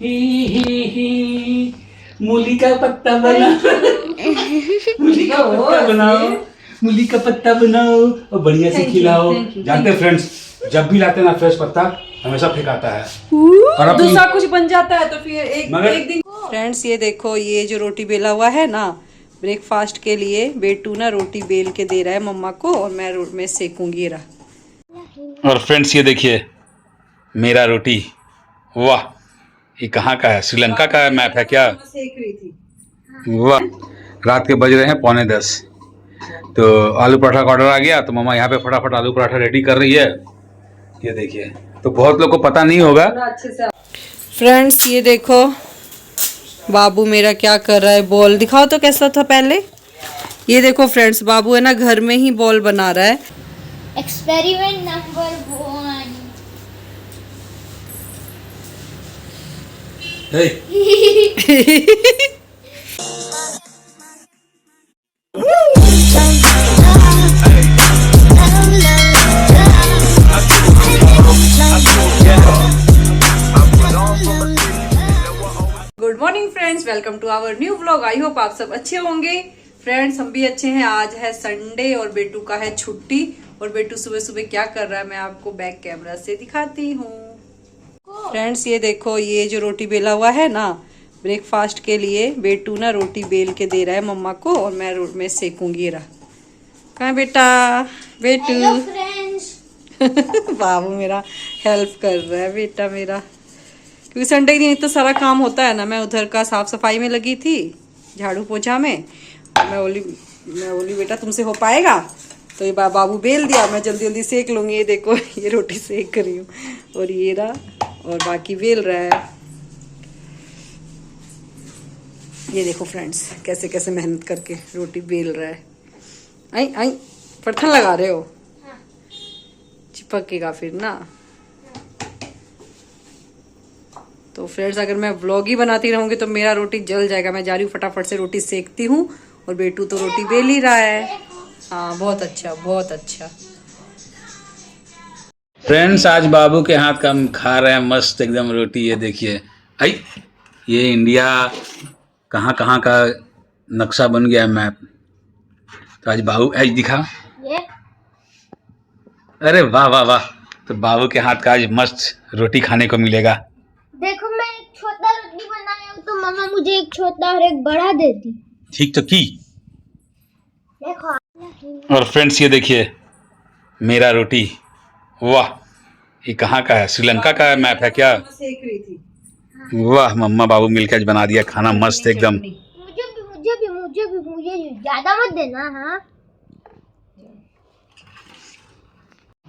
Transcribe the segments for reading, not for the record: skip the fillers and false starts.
ही मूली का पत्ता बनाओ, मूली का पत्ता बनाओ, मूली का पत्ता बनाओ और बढ़िया से खिलाओ। जानते हैं फ्रेंड्स, जब भी लाते ना फ्रेश पत्ता हमेशा फेंकाता है और दूसरा कुछ बन जाता है तो फिर एक दिन। फ्रेंड्स ये देखो, ये जो रोटी बेला हुआ है ना ब्रेकफास्ट के लिए, बेटू ना रोटी बेल के दे रहा है मम्मा को और मैं सेकूंगी रहा। और फ्रेंड्स ये देखिए मेरा रोटी, वाह ये कहाँ का है? श्रीलंका का मैप है क्या? सेक रही थी। वाह, रात के बज रहे हैं 9:45, तो आलू पराठा का ऑर्डर आ गया तो मम्मा यहाँ पे फटाफट आलू पराठा रेडी कर रही है। ये देखिए, तो बहुत लोग को पता नहीं होगा। फ्रेंड्स ये देखो बाबू मेरा क्या कर रहा है, बॉल दिखाओ तो कैसा था पहले। ये देखो फ्रेंड्स, बाबू है ना घर में ही बॉल बना रहा है। Experiment number 1। Good morning friends, welcome to our new vlog. I hope आप सब अच्छे होंगे। फ्रेंड्स हम भी अच्छे हैं। आज है संडे और बेटू का है छुट्टी और बेटू सुबह सुबह क्या कर रहा है मैं आपको बैक कैमरा से दिखाती हूँ। फ्रेंड्स ये देखो, ये जो रोटी बेला हुआ है ना ब्रेकफास्ट के लिए, बेटू ना रोटी बेल के दे रहा है मम्मा को और मैं सेकूंगी रहा। कहाँ बेटा? बेटू बाबू मेरा हेल्प कर रहा है बेटा मेरा, क्योंकि संडे के दिन इतना सारा काम होता है ना। मैं उधर का साफ सफाई में लगी थी, झाड़ू पोछा में। मैं बोली बेटा तुमसे हो पाएगा? तो ये बाबू बेल दिया, मैं जल्दी जल्दी सेक लूंगी। ये देखो ये रोटी सेक रही हूँ और ये रहा और बाकी बेल रहा है। ये देखो फ्रेंड्स कैसे कैसे मेहनत करके रोटी बेल रहा है। आई आई पत्थर लगा रहे हो? चिपकेगा फिर ना। तो फ्रेंड्स अगर मैं व्लॉग ही बनाती रहूंगी तो मेरा रोटी जल जाएगा। मैं जा रही हूँ फटाफट से रोटी सेकती हूँ और बेटू तो रोटी बेल ही रहा है। हाँ बहुत अच्छा बहुत अच्छा। फ्रेंड्स आज बाबू के हाथ का हम खा रहे हैं मस्त एकदम रोटी। ये देखिए, आई ये इंडिया कहाँ कहाँ का नक्शा बन गया है, मैप। तो आज बाबू आज दिखा, अरे वाह वाह वाह। तो बाबू के हाथ का आज मस्त रोटी खाने को मिलेगा। देखो मैं एक छोटा रोटी बनाया हूँ तो मम्मा मुझे एक छोटा और एक बड़ा देती। ठीक तो की। देखो और फ्रेंड्स ये देखिए मेरा रोटी, वाह ये कहाँ का है? श्रीलंका का मैप है क्या? सेक रही थी। वाह, मम्मा बाबू मिलकर आज बना दिया खाना मस्त एकदम। मुझे ज्यादा मत देना। हाँ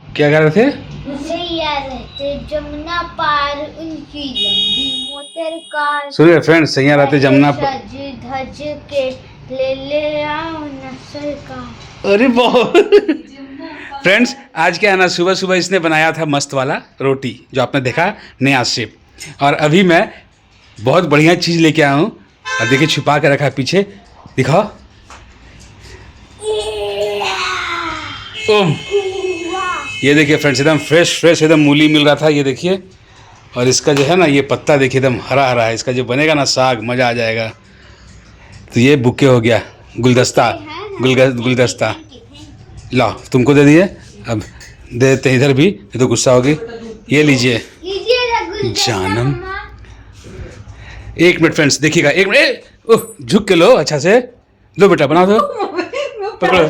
क्या कर रहे थे? मुझे याद रहते जमुना पार उनकी लंबी मोटर कार। सुनिए फ्रेंड्स, सैया रहते जमुना पर। सज धज के ले आओ न सरकार। अरे बहुत। फ्रेंड्स आज क्या है ना, सुबह सुबह इसने बनाया था मस्त वाला रोटी जो आपने देखा नया शेप, और अभी मैं बहुत बढ़िया चीज़ लेके आया हूँ। और देखिए छुपा के रखा है पीछे, दिखाओ। ओम, ये देखिए फ्रेंड्स एकदम फ्रेश एकदम मूली मिल रहा था। ये देखिए, और इसका जो है ना ये पत्ता देखिए एकदम हरा हरा है। इसका जो बनेगा ना साग, मज़ा आ जाएगा। तो ये बुके हो गया, गुलदस्ता गुलदस्ता ला तुमको दे दिए, अब दे देते हैं इधर भी, ये तो गुस्सा होगी। ये लीजिए जानम। एक मिनट फ्रेंड्स देखिएगा, एक मिनट। ओह झुक के लो अच्छा से, लो बेटा बना दो। पकड़ो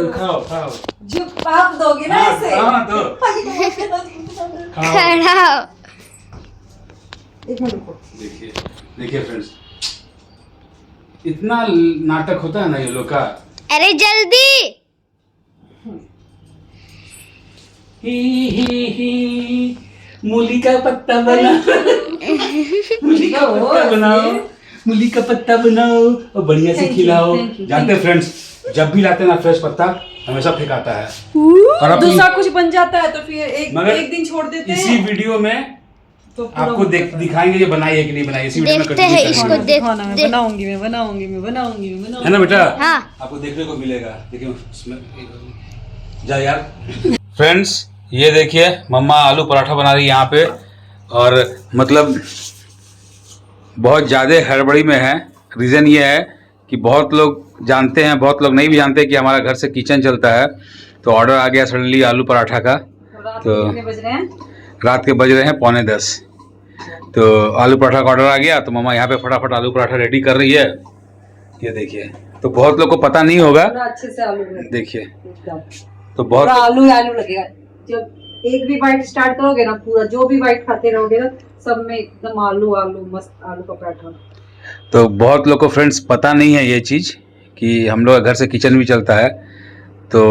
खाओ खाओ। जो आप दोगे ना ऐसे खड़ा। एक मिनट रुको। देखिए फ्रेंड्स, इतना नाटक होता है ना ये लोग का। अरे जल्दी। ही मूली का पत्ता बनाओ, मूली का पत्ता बनाओ, मूली का पत्ता बनाओ और बढ़िया से खिलाओ। जानते हैं फ्रेंड्स, जब भी लाते ना फ्रेश पत्ता हमेशा फेंकाता है और दूसरा कुछ बन जाता है तो फिर एक दिन छोड़ देते हैं। इसी वीडियो में तो आपको दिखाएंगे ये बनाई है कि नहीं बनाई। इसी वीडियो में देखते हैं इसको, बनाऊंगी है ना बेटा? हाँ। आपको देखने को मिलेगा। देखिए जा यार। फ्रेंड्स ये देखिए मम्मा आलू पराठा बना रही है यहाँ पे, और मतलब बहुत ज़्यादा हड़बड़ी में है। रीज़न ये है कि बहुत लोग जानते हैं, बहुत लोग नहीं भी जानते कि हमारा घर से किचन चलता है। तो ऑर्डर आ गया सडनली आलू पराठा का। तो कितने बज रहे हैं? रात के बज रहे हैं 9:45। तो आलू पराठा का ऑर्डर आ गया तो मम्मा यहाँ पे फटाफट आलू पराठा रेडी कर रही है। ये देखिए, तो बहुत लोग को पता नहीं होगा। पूरा अच्छे से आलू लगेगा। देखिए एकदम तो बहुत पूरा आलू आलू लगेगा। जब एक भी बाइट स्टार्ट करोगे ना, पूरा जो भी बाइट खाते रहोगे ना, सब में एकदम आलू आलू, मस्त आलू का पराठा। तो बहुत लोग को फ्रेंड्स पता नहीं है ये चीज़ कि हम लोग घर से किचन भी चलता है। तो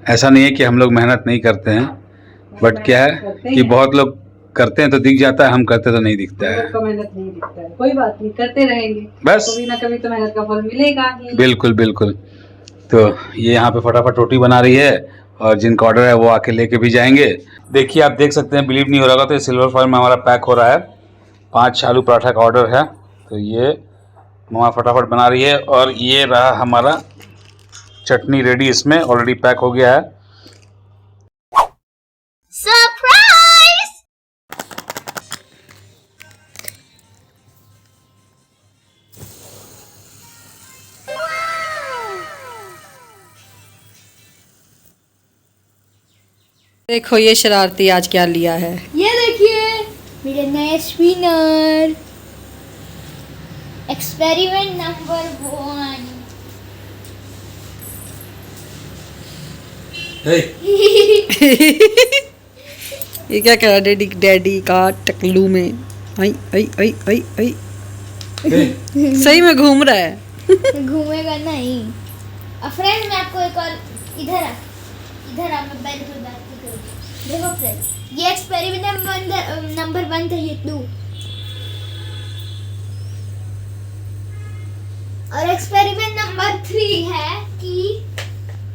ऐसा नहीं है कि हम लोग मेहनत नहीं करते हैं, बट क्या है कि बहुत लोग करते हैं तो दिख जाता है, हम करते तो नहीं दिखता है। का मेहनत नहीं दिखता है, कोई बात नहीं, करते रहेंगे बस कभी ना कभी तो मेहनत का फल मिलेगा ही। बिल्कुल बिल्कुल। तो ये यहाँ पे फटाफट रोटी बना रही है और जिनका ऑर्डर है वो आके लेके भी जाएंगे। देखिए आप देख सकते हैं, बिलीव नहीं हो रहा होगा तो ये सिल्वर फॉइल में हमारा पैक हो रहा है। 5 आलू पराठा का ऑर्डर है। तो ये मम्मा फटाफट बना रही है और ये रहा हमारा चटनी रेडी, इसमें ऑलरेडी पैक हो गया है। सरप्राइज। देखो ये शरारती आज क्या लिया है। ये देखिए मेरे नए स्पिनर, एक्सपेरिमेंट नंबर 1। ये क्या करा डैडी डैडी का टकलू में? आई आई आई आई आई सही में घूम रहा है। घूमेगा नहीं। अब फ्रेंड मैं आपको एक और इधर आ मैं बैठ के बात करूँ। देखो फ्रेंड, ये एक्सपेरिमेंट नंबर 1 था, ये 2 और एक्सपेरिमेंट नंबर 3 है कि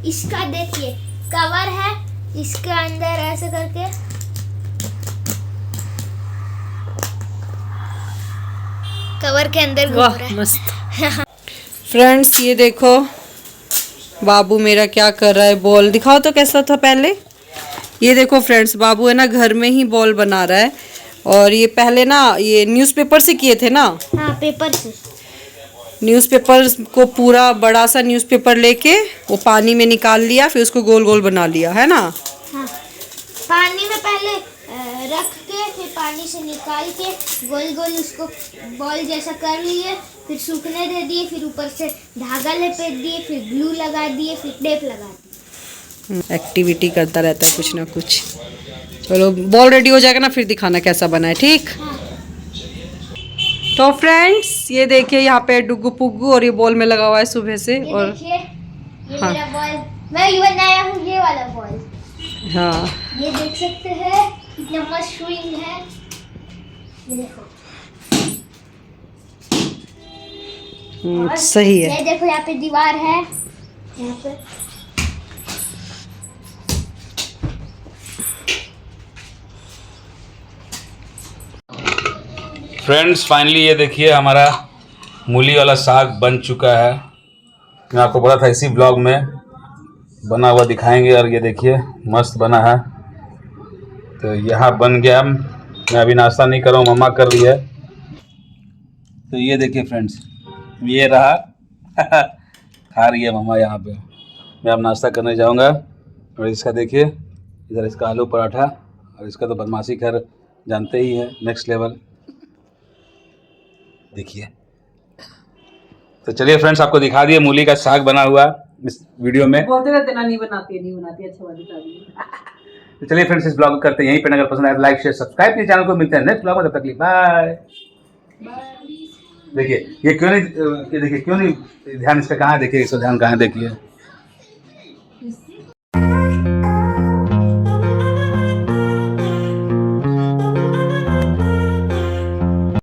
इसका देखिए कवर है, इसके अंदर ऐसे करके कवर के अंदर घूम वाह रहा है। मस्त। फ्रेंड्स ये देखो बाबू मेरा क्या कर रहा है। बॉल दिखाओ तो कैसा था पहले। ये देखो फ्रेंड्स, बाबू है ना घर में ही बॉल बना रहा है। और ये पहले ना ये न्यूज़पेपर से किए थे ना। हाँ, पेपर से। न्यूज़पेपर को पूरा बड़ा सा न्यूज़पेपर लेके वो पानी में निकाल लिया, फिर उसको गोल गोल बना लिया, है ना। हाँ, पानी में पहले रख के फिर पानी से निकाल के गोल गोल उसको बॉल जैसा कर लिए, फिर सूखने दे दिए, फिर ऊपर से धागा लपेट दिए, फिर ग्लू लगा दिए, फिर टेप लगा दिए। एक्टिविटी करता रहता है कुछ ना कुछ। चलो बॉल रेडी हो जाएगा ना, फिर दिखाना कैसा बना है, ठीक। हाँ। तो फ्रेंड्स ये देखिए यहाँ पे डुगू पुग्गू और ये बॉल में लगा हुआ है सुबह से। ये और देखिए, ये हाँ। मेरा बॉल, मैं ये बनाया हूँ, ये वाला बॉल। हाँ ये देख सकते हैं कितना मस्त स्विंग है। ये देखो। और सही है। ये देखो यहाँ पे दीवार है, यहाँ पे फ्रेंड्स फाइनली ये देखिए हमारा मूली वाला साग बन चुका है। मैं आपको बोला था इसी ब्लॉग में बना हुआ दिखाएंगे, और ये देखिए मस्त बना है। तो यहाँ बन गया। मैं अभी नाश्ता नहीं कर रहा हूँ, मम्मा कर रही है। तो ये देखिए फ्रेंड्स, ये रहा खा रही है मम्मा यहाँ पे। मैं अब नाश्ता करने जाऊँगा। और इसका देखिए इधर इसका आलू पराठा, और इसका तो बदमाशी खैर जानते ही है, नेक्स्ट लेवल। देखिए तो चलिए फ्रेंड्स, आपको दिखा दिए मूली का साग बना हुआ इस वीडियो में। बोलते रहते ना नहीं बनाती अच्छा वाली खाली। तो चलिए फ्रेंड्स, इस ब्लॉग को करते हैं यहीं पे। अगर पसंद आए तो लाइक शेयर सब्सक्राइब कीजिए चैनल को। मिलते हैं नेक्स्ट ब्लॉग में, तब तक के लिए बाय। देखिए ये क्यों नहीं, ये देखिए क्यों नहीं ध्यान इसका कहाँ है, देखिए इसका ध्यान कहाँ है, देखिए